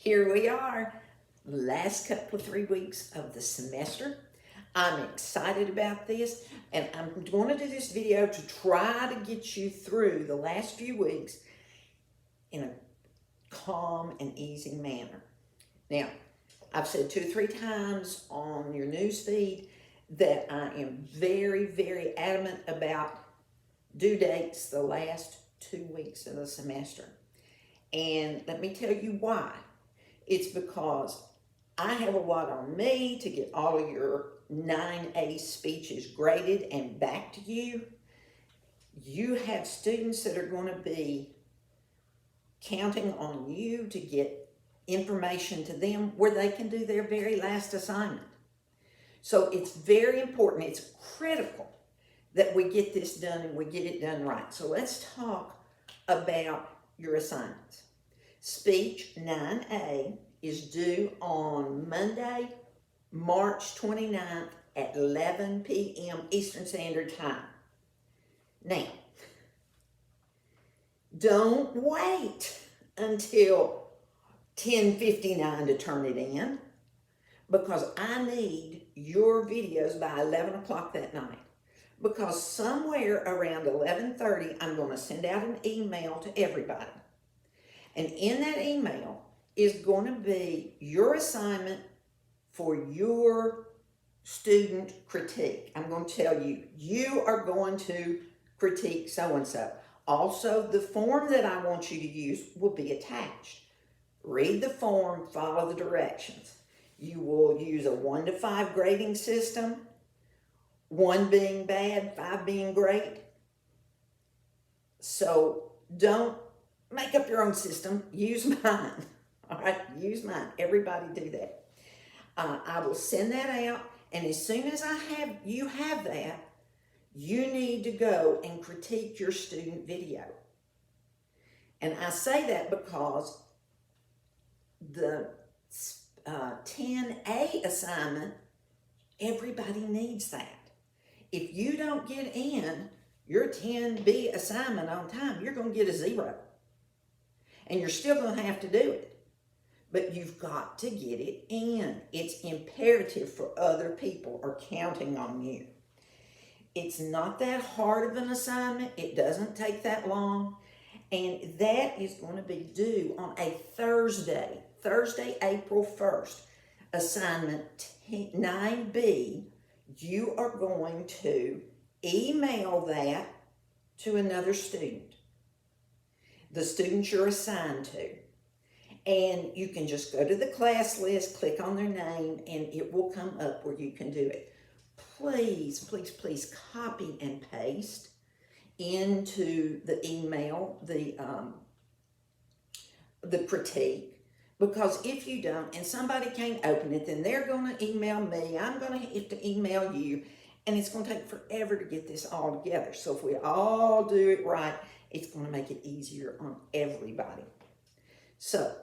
Here we are, last couple of 3 weeks of the semester. I'm excited about this, and I'm going to do this video to try to get you through the last few weeks in a calm and easy manner. Now, I've said 2 or 3 times on your news feed that I am very, very adamant about due dates the last 2 weeks of the semester. And let me tell you why. It's because I have a lot on me to get all of your 9A speeches graded and back to you. You have students that are going to be counting on you to get information to them where they can do their very last assignment. So it's very important, it's critical that we get this done and we get it done right. So let's talk about your assignments. Speech 9A is due on Monday, March 29th at 11 p.m. Eastern Standard Time. Now, don't wait until 10:59 to turn it in, because I need your videos by 11 o'clock that night. Because somewhere around 11:30, I'm going to send out an email to everybody. And in that email is going to be your assignment for your student critique. I'm going to tell you, you are going to critique so-and-so. Also, the form that I want you to use will be attached. Read the form, follow the directions. You will use a 1 to 5 grading system, 1 being bad, 5 being great. So don't make up your own system. Use mine. All right, use mine. Everybody do that. I will send that out, and as soon as you have that, you need to go and critique your student video. And I say that because the 10A assignment, everybody needs that. If you don't get in your 10B assignment on time, you're going to get a 0. And you're still going to have to do it. But you've got to get it in. It's imperative, for other people are counting on you. It's not that hard of an assignment. It doesn't take that long. And that is going to be due on a Thursday, April 1st. Assignment 9B, you are going to email that to another student, the student you're assigned to. And you can just go to the class list, click on their name, and it will come up where you can do it. Please, please, please copy and paste into the email the critique, because if you don't and somebody can't open it, then they're going to email me, I'm going to have to email you, and it's going to take forever to get this all together. So if we all do it right, it's going to make it easier on everybody. So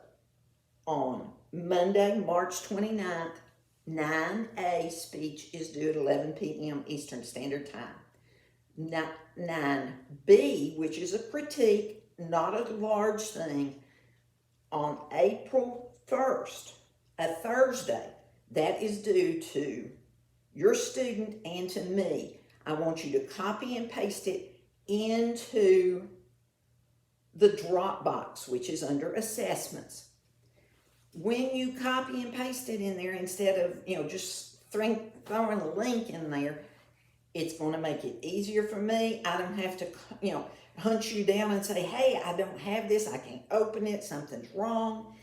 on Monday, March 29th, 9A speech is due at 11 p.m. Eastern Standard Time. 9B, which is a critique, not a large thing, on April 1st, a Thursday, that is due to your student and to me. I want you to copy and paste it into the Dropbox, which is under assessments. When you copy and paste it in there, instead of just throwing a link in there, it's going to make it easier for me. I don't have to hunt you down and say, hey, I don't have this, I can't open it, something's wrong.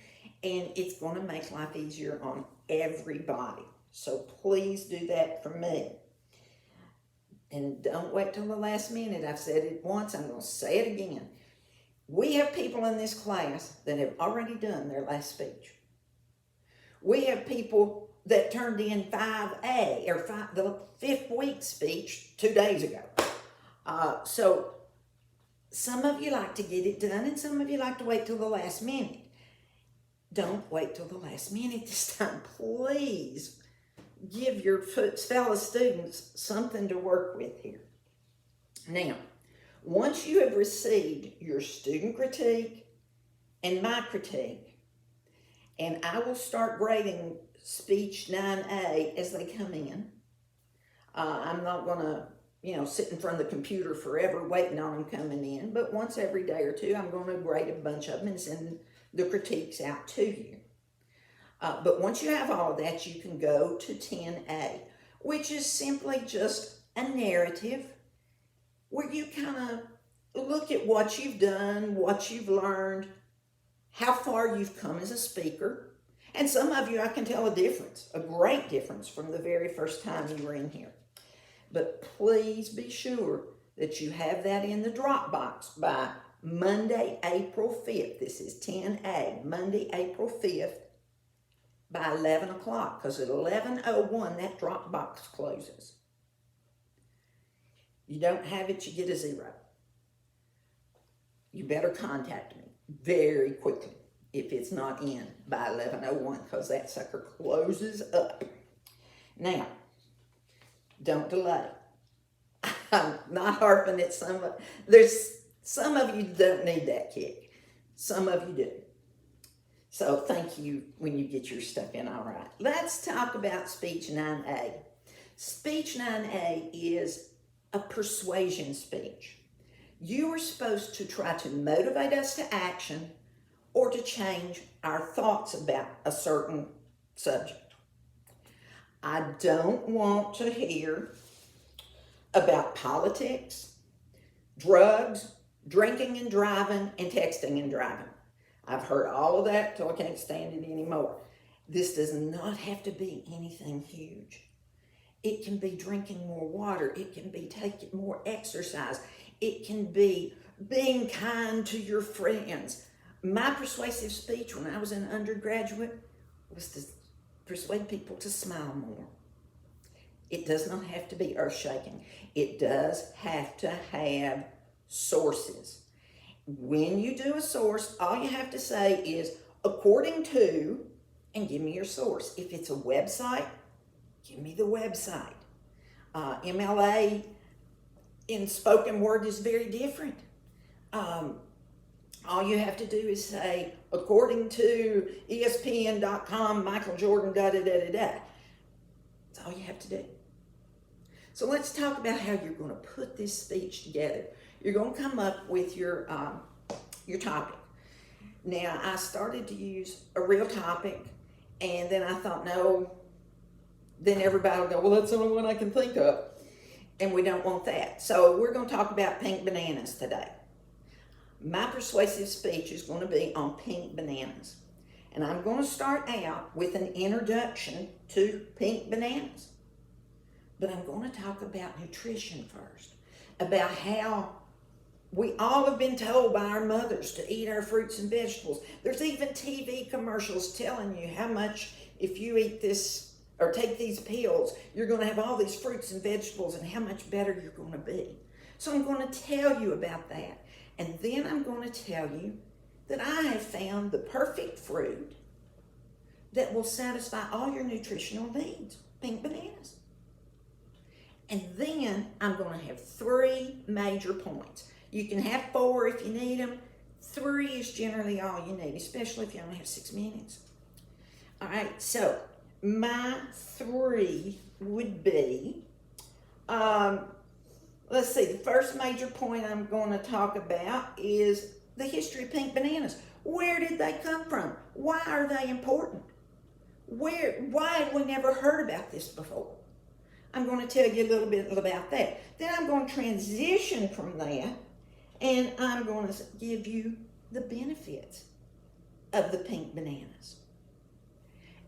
And it's going to make life easier on everybody. So please do that for me. And don't wait till the last minute. I've said it once, I'm going to say it again. We have people in this class that have already done their last speech. We have people that turned in 5A, or the 5th week speech 2 days ago. So some of you like to get it done, and some of you like to wait till the last minute. Don't wait till the last minute this time. Please give your fellow students something to work with here. Now, once you have received your student critique and my critique, And I will start grading speech 9A as they come in. I'm not going to, sit in front of the computer forever waiting on them coming in, but once every day or two, I'm going to grade a bunch of them and send the critiques out to you. But once you have all of that, you can go to 10A, which is simply just a narrative where you kind of look at what you've done, what you've learned, how far you've come as a speaker. And some of you, I can tell a difference, a great difference from the very first time you were in here. But please be sure that you have that in the Dropbox by Monday, April 5th. This is 10A, Monday, April 5th by 11 o'clock, because at 11:01 that Dropbox closes. You don't have it, you get a 0. You better contact me very quickly if it's not in by 11:01, because that sucker closes up. Now, don't delay. I'm not harping at some of you don't need that kick. Some of you do. So thank you when you get your stuff in. All right. Let's talk about speech 9A. Speech 9A is a persuasion speech. You are supposed to try to motivate us to action or to change our thoughts about a certain subject. I don't want to hear about politics, drugs, drinking and driving, and texting and driving. I've heard all of that till I can't stand it anymore. This does not have to be anything huge. It can be drinking more water. It can be taking more exercise. It can be being kind to your friends. My persuasive speech when I was an undergraduate was to persuade people to smile more. It does not have to be earth-shaking. It does have to have sources. When you do a source, all you have to say is, according to, and give me your source. If it's a website, give me the website. MLA in spoken word is very different. All you have to do is say, according to ESPN.com, Michael Jordan, da-da-da-da-da. That's all you have to do. So let's talk about how you're going to put this speech together. You're going to come up with your topic. Now, I started to use a real topic, and then I thought, no, then everybody will go, well, that's the only one I can think of. And we don't want that. So we're going to talk about pink bananas today. My persuasive speech is going to be on pink bananas. And I'm going to start out with an introduction to pink bananas. But I'm going to talk about nutrition first, about how we all have been told by our mothers to eat our fruits and vegetables. There's even TV commercials telling you how much, if you eat this or take these pills, you're going to have all these fruits and vegetables and how much better you're going to be. So I'm going to tell you about that. And then I'm going to tell you that I have found the perfect fruit that will satisfy all your nutritional needs, pink bananas. And then I'm going to have 3 major points. You can have 4 if you need them. 3 is generally all you need, especially if you only have 6 minutes. All right, so my 3 would be, let's see, the first major point I'm going to talk about is the history of pink bananas. Where did they come from? Why are they important? Why have we never heard about this before? I'm going to tell you a little bit about that. Then I'm going to transition from that, and I'm going to give you the benefits of the pink bananas.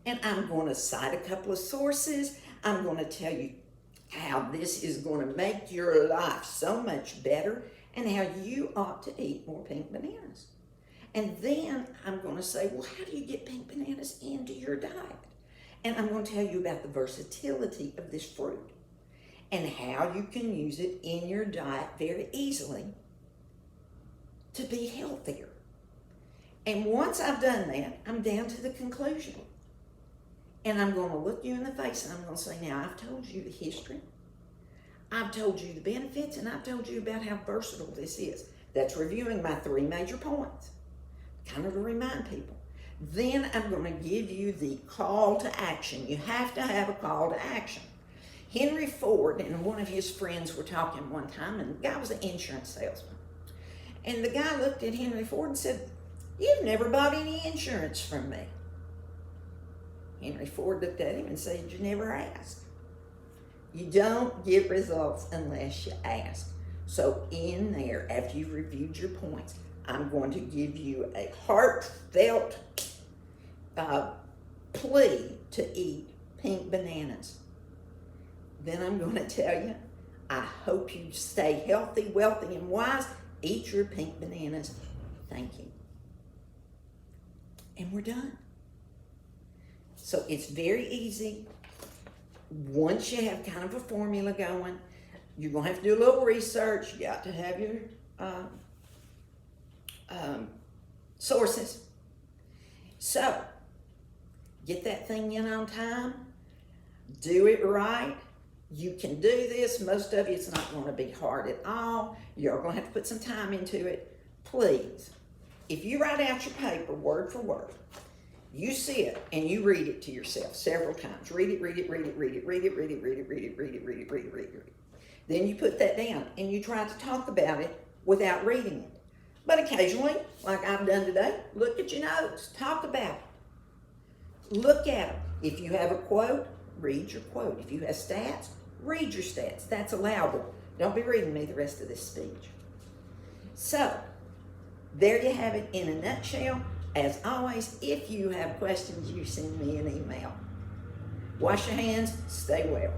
And I'm going to cite a couple of sources. I'm going to tell you how this is going to make your life so much better and how you ought to eat more pink bananas. And then I'm going to say, well, how do you get pink bananas into your diet? And I'm going to tell you about the versatility of this fruit and how you can use it in your diet very easily to be healthier. And once I've done that, I'm down to the conclusion. And I'm going to look you in the face and I'm going to say, now I've told you the history, I've told you the benefits, and I've told you about how versatile this is. That's reviewing my 3 major points, kind of to remind people. Then I'm going to give you the call to action. You have to have a call to action. Henry Ford and one of his friends were talking one time, and the guy was an insurance salesman. And the guy looked at Henry Ford and said, "You've never bought any insurance from me." Henry Ford looked at him and said, "You never asked." You don't get results unless you ask. So in there, after you've reviewed your points, I'm going to give you a heartfelt plea to eat pink bananas. Then I'm going to tell you, I hope you stay healthy, wealthy, and wise. Eat your pink bananas. Thank you. And we're done. So it's very easy. Once you have kind of a formula going, you're going to have to do a little research. You got to have your sources. So, get that thing in on time. Do it right. You can do this. Most of you, it's not going to be hard at all. You're going to have to put some time into it. Please, if you write out your paper word for word, you see it and you read it to yourself several times. Read it, read it, read it, read it, read it, read it, read it, read it, read it, read it, read it, read it. Then you put that down and you try to talk about it without reading it. But occasionally, like I've done today, look at your notes, talk about it. Look at them. If you have a quote, read your quote. If you have stats, read your stats. That's allowable. Don't be reading me the rest of this speech. So, there you have it in a nutshell. As always, if you have questions, you send me an email. Wash your hands, stay well.